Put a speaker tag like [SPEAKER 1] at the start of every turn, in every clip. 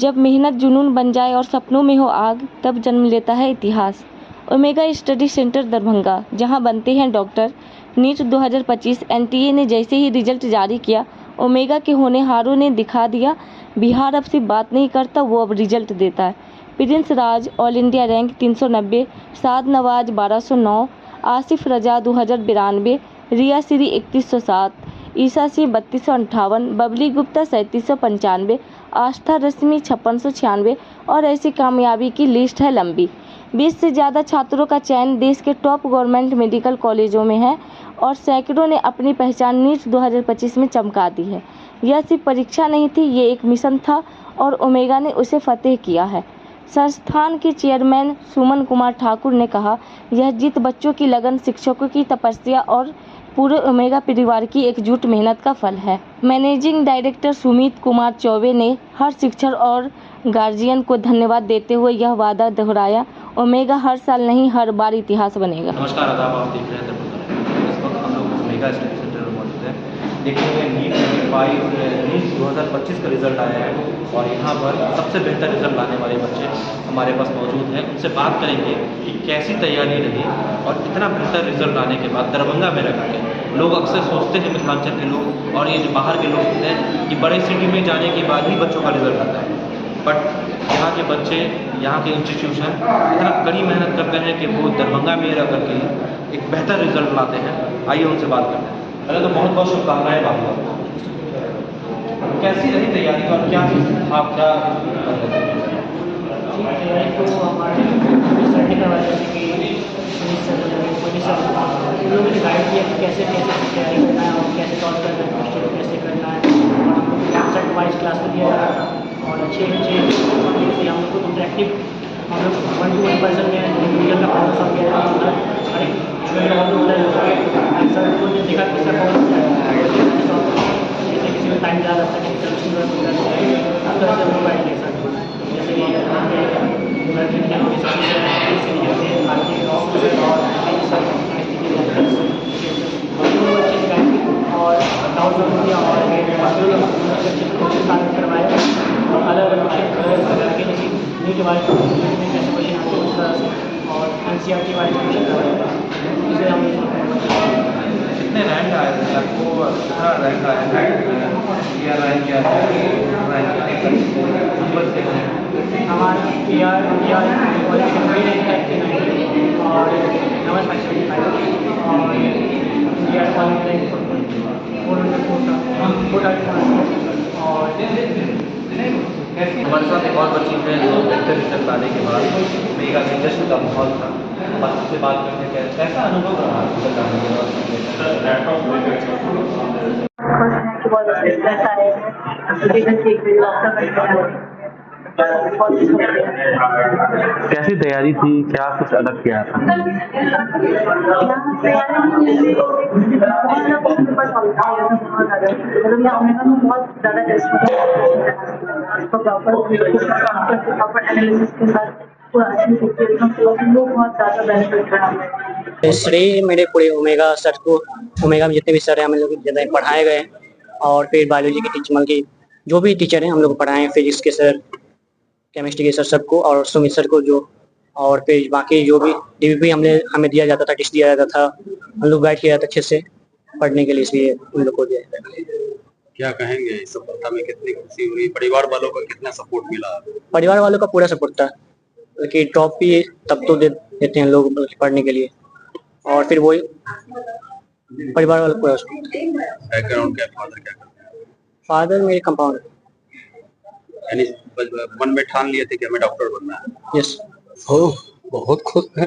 [SPEAKER 1] जब मेहनत जुनून बन जाए और सपनों में हो आग, तब जन्म लेता है इतिहास। ओमेगा स्टडी सेंटर दरभंगा, जहां बनते हैं डॉक्टर। नीट 2025 एनटीए ने जैसे ही रिजल्ट जारी किया, ओमेगा के होनहारों ने दिखा दिया, बिहार अब सिर्फ बात नहीं करता, वो अब रिजल्ट देता है। प्रिंस राज ऑल इंडिया रैंक 390, साद नवाज 1209, आसिफ रजा 2092, रिया श्री 3107, ईसा सिंह 3258, बबली गुप्ता 3795, आस्था रश्मि 5696 और ऐसी कामयाबी की लिस्ट है लंबी। 20 से ज़्यादा छात्रों का चयन देश के टॉप गवर्नमेंट मेडिकल कॉलेजों में है और सैकड़ों ने अपनी पहचान नीट 2025 में चमका दी है। यह सिर्फ परीक्षा नहीं थी, ये एक मिशन था और ओमेगा ने उसे फतेह किया है। संस्थान के चेयरमैन सुमन कुमार ठाकुर ने कहा, यह जीत बच्चों की लगन, शिक्षकों की तपस्या और पूरे ओमेगा परिवार की एकजुट मेहनत का फल है। मैनेजिंग डायरेक्टर सुमित कुमार चौबे ने हर शिक्षक और गार्जियन को धन्यवाद देते हुए यह वादा दोहराया, ओमेगा हर साल नहीं, हर बार इतिहास बनेगा।
[SPEAKER 2] नमस्कार, आदाब, आप देख रहे हैं दरभंगा। इस वक्त हम लोग ओमेगा स्टडी सेंटर में मौजूद हैं। देखिए, नीट 2025 का रिजल्ट आया है और यहाँ पर सबसे बेहतर रिजल्ट लाने वाले बच्चे हमारे पास मौजूद हैं। उनसे बात करेंगे कि कैसी तैयारी रही और इतना बेहतर रिजल्ट लाने के बाद दरभंगा में रह के लोग अक्सर सोचते हैं, मिथिलांचल के लोग और ये जो बाहर के लोग होते हैं कि बड़े सिटी में जाने के बाद ही बच्चों का रिजल्ट आता है, बट यहाँ के बच्चे, यहाँ के इंस्टीट्यूशन इतना कड़ी मेहनत करते हैं कि वो दरभंगा में रह करके एक बेहतर रिजल्ट लाते हैं। आइए उनसे बात करते हैं। पहले तो बहुत बहुत शुभकामनाएं बाबू। कैसी रही तैयारी और क्या आप क्या
[SPEAKER 3] तैयारी तो हमारे सर ने करवाया, जैसे कि उन लोगों ने गाइड किया कि कैसे कैसे तैयारी करना है और कैसे सॉल्व करना है, क्वेश्चन कैसे करना है। और हम लोग को सेट वाइज क्लास में दिया जा रहा था और अच्छे से हम लोग को इंटरेक्टिव, हम लोग 1 to 1 पर्सन में इंडिविजुअल का प्रॉब्लम सॉल्व किया जा रहा था। हर एक स्टूडेंट का हम लोग सर को देखा कि सर जैसे किसी में टाइम ज़्यादा लगता है, किसी हर तरह से हम लोग गाइड किया सर। जैसे और डाउट करवाए और अलग अलग क्वेश्चन करके, जैसे नीट वाले में कैसे क्वेश्चन आते हैं उस तरह से, और एनसीईआरटी वाले क्वेश्चन करवाए, इसे हम
[SPEAKER 2] कितने रैंक आए थे आपको? कितना रैंक आया है?
[SPEAKER 3] हमारा क्वालिफिकेशन और नंबर 575 और इंडिया क्वालिफिकेशन 400 और
[SPEAKER 2] हमारे साथ एक और बच्ची है जो बेहतर रिजल्ट लाने के बाद ओमेगा में जश्न का माहौल था। बच्चों से बात करने का कैसा अनुभव रहा रिजल्ट आने के बाद? कैसी तैयारी थी, क्या कुछ अलग किया था?
[SPEAKER 4] बहुत ज़्यादा
[SPEAKER 3] श्रेय मेरे पूरे ओमेगा सर को, ओमेगा में जितने भी सर हैं हम लोग ज़्यादा पढ़ाए गए और फिर बायोलॉजी के टीचर, मतलब कि जो भी टीचर हैं हम लोग पढ़ाए, फिजिक्स के सर, केमिस्ट्री के सर सबको और सुमित सर को जो, और फिर बाकी जो भी डीवीपी हमें दिया जाता था, टेस्ट दिया जाता था, हम लोग गाइड किया जाता अच्छे से पढ़ने के लिए, इसलिए उन लोग को दिया जाता है।
[SPEAKER 5] क्या कहेंगे इस सफलता में कितनी खुशी हुई, परिवार वालों का कितना सपोर्ट मिला?
[SPEAKER 3] परिवार वालों का पूरा सपोर्ट था कि ड्रॉप भी तब तो देते हैं लोग पढ़ने के लिए, और फिर वही परिवार वालों पूरा
[SPEAKER 5] बैकग्राउंड क्या, फादर क्या करते हैं?
[SPEAKER 3] फादर मेरे कंपाउंड,
[SPEAKER 5] यानी मन में ठान लिए थे कि हमें डॉक्टर बनना है?
[SPEAKER 3] यस।
[SPEAKER 5] बहुत खुश है।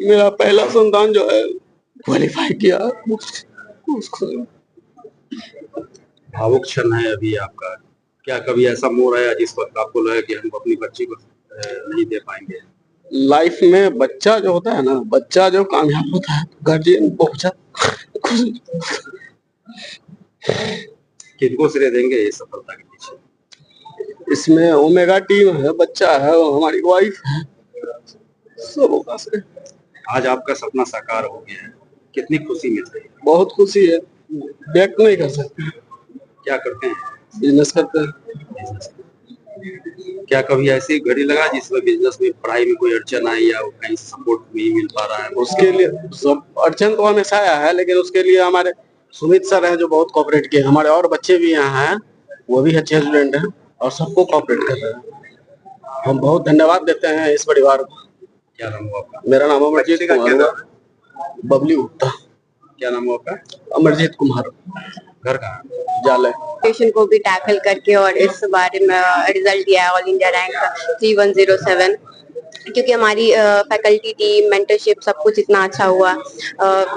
[SPEAKER 5] मेरा पहला संतान जो है क्वालिफाई किया। भावुक क्षण है अभी आपका। क्या कभी ऐसा मोड़ आया जिस वक्त आपको लगा कि हम अपनी बच्ची को नहीं दे पाएंगे?
[SPEAKER 6] लाइफ में बच्चा जो होता है ना, बच्चा जो कामयाब होता है गार्जियन बहुत खुश।
[SPEAKER 5] किनको श्रेय देंगे ये सफलता के पीछे?
[SPEAKER 6] इसमें ओमेगा टीम है, बच्चा है, हमारी वाइफ है, सबों का श्रेय।
[SPEAKER 5] आज आपका सपना साकार हो गया है, कितनी खुशी मिल रही है?
[SPEAKER 6] बहुत खुशी है, व्यक्त नहीं कर सकते।
[SPEAKER 5] क्या करते हैं?
[SPEAKER 6] बिजनेस करते हैं।
[SPEAKER 5] क्या कभी ऐसी घड़ी लगा जिसमें बिजनेस में पढ़ाई में कोई अड़चन आई या कहीं सपोर्ट नहीं मिल पा रहा है?
[SPEAKER 6] उसके लिए सब अड़चन तो हमेशा आया है, लेकिन उसके लिए हमारे सुमित सर हैं जो बहुत कोऑपरेट किए। हमारे और बच्चे भी यहाँ हैं, वो भी अच्छे स्टूडेंट हैं और सबको कोऑपरेट कर रहे हैं। हम बहुत धन्यवाद देते हैं इस परिवार को।
[SPEAKER 5] क्या नाम हुआ आपका?
[SPEAKER 6] मेरा नाम अमरजीत
[SPEAKER 5] बच्चे का क्या
[SPEAKER 6] कुमार,
[SPEAKER 5] नाम?
[SPEAKER 6] बबली गुप्ता।
[SPEAKER 5] क्या नाम हुआ आपका?
[SPEAKER 6] अमरजीत कुमार,
[SPEAKER 5] घर कहाँ?
[SPEAKER 6] जाले।
[SPEAKER 7] सिचुएशन को भी टैकल करके और इस बारे में रिजल्ट दिया है ऑल इंडिया रैंक 3107, क्योंकि हमारी फैकल्टी टीम, मेंटरशिप, सब कुछ इतना अच्छा हुआ।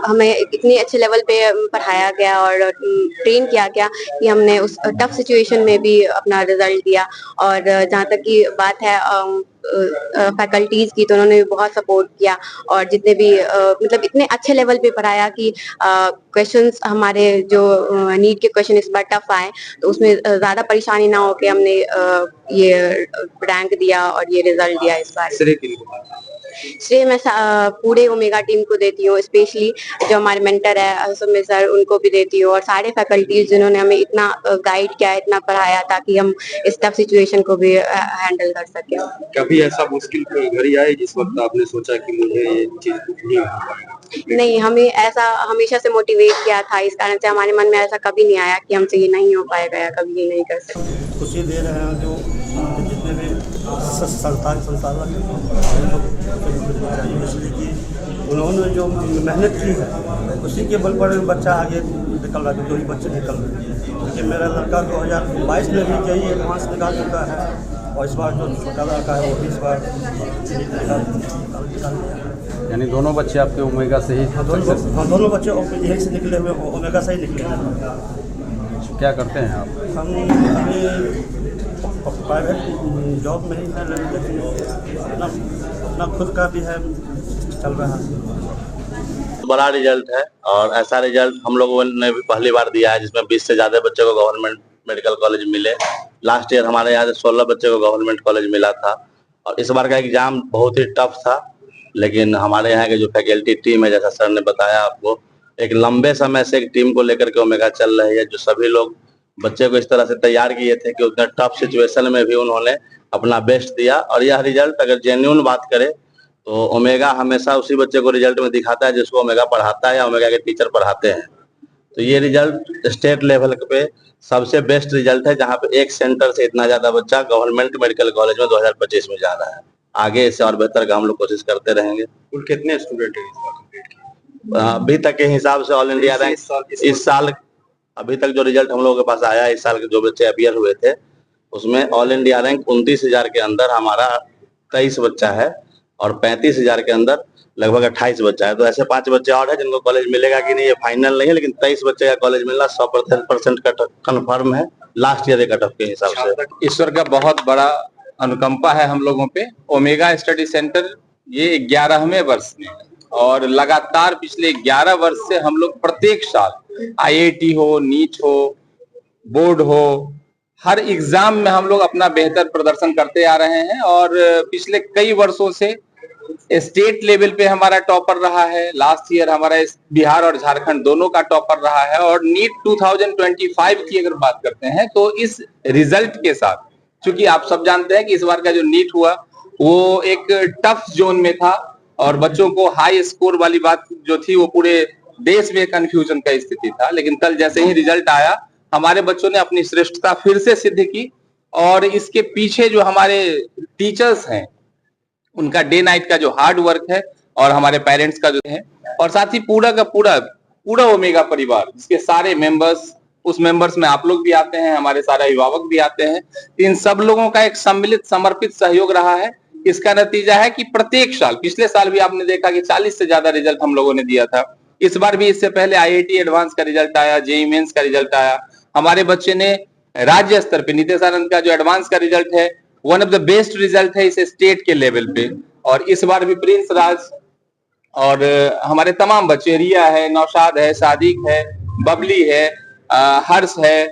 [SPEAKER 7] हमें इतने अच्छे लेवल पे पढ़ाया गया और ट्रेन किया गया कि हमने उस टफ सिचुएशन में भी अपना रिजल्ट दिया। और जहाँ तक की बात है फैकल्टीज की, तो उन्होंने भी बहुत सपोर्ट किया और जितने भी मतलब इतने अच्छे लेवल पे पढ़ाया कि क्वेश्चंस हमारे जो नीट के क्वेश्चन इस बार टफ आए, तो उसमें ज्यादा परेशानी ना हो के हमने ये रैंक दिया और ये रिजल्ट दिया इस बार।
[SPEAKER 5] श्रेय किनको?
[SPEAKER 7] श्रेय मैं पूरे ओमेगा टीम को देती हूँ, स्पेशली जो हमारे मेंटर है सुमित सर, उनको भी देती हूँ, और सारे फैकल्टीज जिन्होंने हमें इतना गाइड किया, इतना पढ़ाया ताकि हम इस टफ सिचुएशन को भी हैंडल कर सके।
[SPEAKER 5] कभी ऐसा मुश्किल घड़ी आई जिस वक्त आपने सोचा कि मुझे ये चीज नहीं हो पाएगा?
[SPEAKER 7] नहीं, हमें ऐसा हमेशा से मोटिवेट किया था, इस कारण से हमारे मन में ऐसा कभी नहीं आया कि हमसे ये नहीं हो पाएगा या कभी ये नहीं कर सकते।
[SPEAKER 8] खुशी दे रहे हैं जो जितने भी संस्थान संचालक इसलिए कि उन्होंने जो मेहनत की है उसी के बल पर बच्चा आगे निकल रहा है, जो ही बच्चे निकल रहे हैं। क्योंकि मेरा लड़का 2022 में भी JEE एडवांस निकाल चुका है और इस बार जो छोटा लड़का है वो भी इस बार निकाल लिया।
[SPEAKER 5] यानी दोनों बच्चे आपके ओमेगा से ही?
[SPEAKER 8] दोनों बच्चे यही से निकले हुए, ओमेगा से ही निकले हैं।
[SPEAKER 5] क्या करते हैं आप?
[SPEAKER 8] हम अभी प्राइवेट जॉब में ही है, लेकिन अपना खुद का भी है, चल रहा है।
[SPEAKER 9] बड़ा रिजल्ट है और ऐसा रिजल्ट हम लोगों ने भी पहली बार दिया है जिसमें 20 से ज़्यादा बच्चों को गवर्नमेंट मेडिकल कॉलेज मिले। लास्ट ईयर हमारे यहाँ से 16 बच्चों को गवर्नमेंट कॉलेज मिला था और इस बार का एग्जाम बहुत ही टफ था, लेकिन हमारे यहाँ के जो फैकल्टी टीम है, जैसा सर ने बताया आपको, एक लंबे समय से एक टीम को लेकर के ओमेगा चल रही है, जो सभी लोग बच्चे को इस तरह से तैयार किए थे कि उतने टफ सिचुएशन में भी उन्होंने अपना बेस्ट दिया। और यह रिजल्ट अगर जेन्युइन बात करें तो ओमेगा हमेशा उसी बच्चे को रिजल्ट में दिखाता है जिसको ओमेगा पढ़ाता है या ओमेगा के टीचर पढ़ाते हैं। तो ये रिजल्ट स्टेट लेवल पे सबसे बेस्ट रिजल्ट है, जहाँ पे एक सेंटर से इतना ज्यादा बच्चा गवर्नमेंट मेडिकल कॉलेज में 2025 में जा रहा है। आगे इससे और बेहतर का हम लोग कोशिश करते रहेंगे।
[SPEAKER 5] कुल कितने स्टूडेंट हैं इस बार कंप्लीट किए?
[SPEAKER 9] अभी तक के हिसाब से ऑल इंडिया रैंक इस साल अभी तक जो रिजल्ट हम लोगों के पास आया, इस साल के जो बच्चे अपियर हुए थे उसमें ऑल इंडिया रैंक 29,000 के अंदर हमारा 23 बच्चा है और 35,000 के अंदर लगभग 28 बच्चा है। तो ऐसे 5 बच्चे और हैं जिनको कॉलेज मिलेगा कि नहीं ये फाइनल नहीं है, लेकिन 23 बच्चे का कॉलेज मिलना 100% कन्फर्म है लास्ट ईयर के कट ऑफ के हिसाब से।
[SPEAKER 10] ईश्वर का बहुत बड़ा अनुकंपा है हम लोगों पे। ओमेगा स्टडी सेंटर ये 11वें वर्ष में और लगातार पिछले 11 वर्ष से हम लोग प्रत्येक साल IIT हो, नीट हो, बोर्ड हो, हर एग्जाम में हम लोग अपना बेहतर प्रदर्शन करते आ रहे हैं और पिछले कई वर्षों से स्टेट लेवल पे हमारा टॉपर रहा है। लास्ट ईयर हमारा बिहार और झारखंड दोनों का टॉपर रहा है और नीट 2025 की अगर बात करते हैं तो इस रिजल्ट के साथ, क्योंकि आप सब जानते हैं कि इस बार का जो नीट हुआ वो एक टफ जोन में था और बच्चों को हाई स्कोर वाली बात जो थी वो पूरे देश में कंफ्यूजन का स्थिति था, लेकिन कल जैसे ही रिजल्ट आया हमारे बच्चों ने अपनी श्रेष्ठता फिर से सिद्ध की और इसके पीछे जो हमारे टीचर्स हैं उनका डे नाइट का जो हार्ड वर्क है और हमारे पेरेंट्स का जो है और साथ ही पूरा का पूरा ओमेगा परिवार, इसके सारे मेंबर्स, उस मेंबर्स में आप लोग भी आते हैं, हमारे सारे अभिभावक भी आते हैं, इन सब लोगों का एक सम्मिलित समर्पित सहयोग रहा है। इसका नतीजा है कि प्रत्येक साल, पिछले साल भी आपने देखा कि 40 से ज्यादा रिजल्ट हम लोगों ने दिया था, इस बार भी इससे पहले IIT एडवांस का रिजल्ट आया, JEE मेंस का रिजल्ट आया, हमारे बच्चे ने राज्य स्तर पे नितेशानंद का जो एडवांस का रिजल्ट है one of the best result है इस स्टेट के लेवल पे, और इस बार भी प्रिंस राज और हमारे तमाम बच्चे, रिया है, नौशाद है, सादिक है, बबली है, हर्ष है,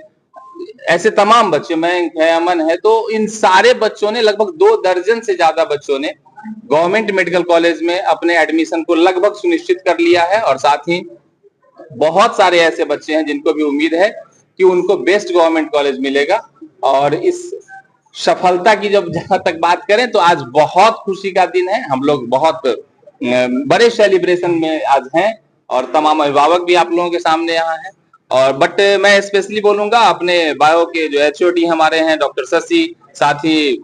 [SPEAKER 10] ऐसे तमाम बच्चे, मयंक है, अमन है, तो इन सारे बच्चों ने लगभग 2 दर्जन से ज्यादा बच्चों ने गवर्नमेंट मेडिकल कॉलेज में अपने एडमिशन को लगभग सुनिश्चित कर लिया है। और साथ ही बहुत सारे ऐसे बच्चे हैं जिनको भी उम्मीद है कि उनको बेस्ट गवर्नमेंट कॉलेज मिलेगा। और इस सफलता की जब जहां तक बात करें तो आज बहुत खुशी का दिन है। हम लोग बहुत बड़े सेलिब्रेशन में आज हैं और तमाम अभिभावक भी आप लोगों के सामने यहाँ हैं। और बट मैं स्पेशली बोलूंगा अपने बायो के जो HOD हमारे हैं डॉक्टर शशि, साथ ही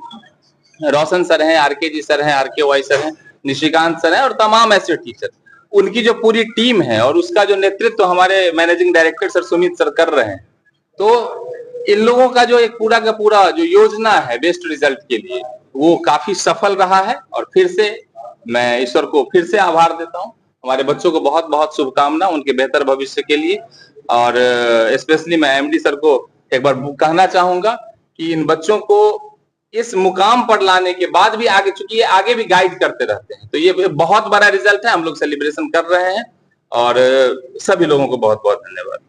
[SPEAKER 10] रोशन सर हैं, RK जी सर हैं, RKY सर हैं, निशिकांत सर हैं और तमाम ऐसे टीचर, उनकी जो पूरी टीम है और उसका जो नेतृत्व हमारे managing director sir Sumit sir कर रहे हैं। तो इन लोगों का जो एक पूरा का पूरा जो योजना है बेस्ट रिजल्ट के लिए वो काफी सफल रहा है। और फिर से मैं ईश्वर को फिर से आभार देता हूँ। हमारे बच्चों को बहुत बहुत शुभकामना उनके बेहतर भविष्य के लिए। और स्पेशली मैं MD सर को एक बार कहना चाहूंगा कि इन बच्चों को इस मुकाम पर लाने के बाद भी आगे, चूंकि ये आगे भी गाइड करते रहते हैं, तो ये बहुत बड़ा रिजल्ट है। हम लोग सेलिब्रेशन कर रहे हैं और सभी लोगों को बहुत बहुत धन्यवाद।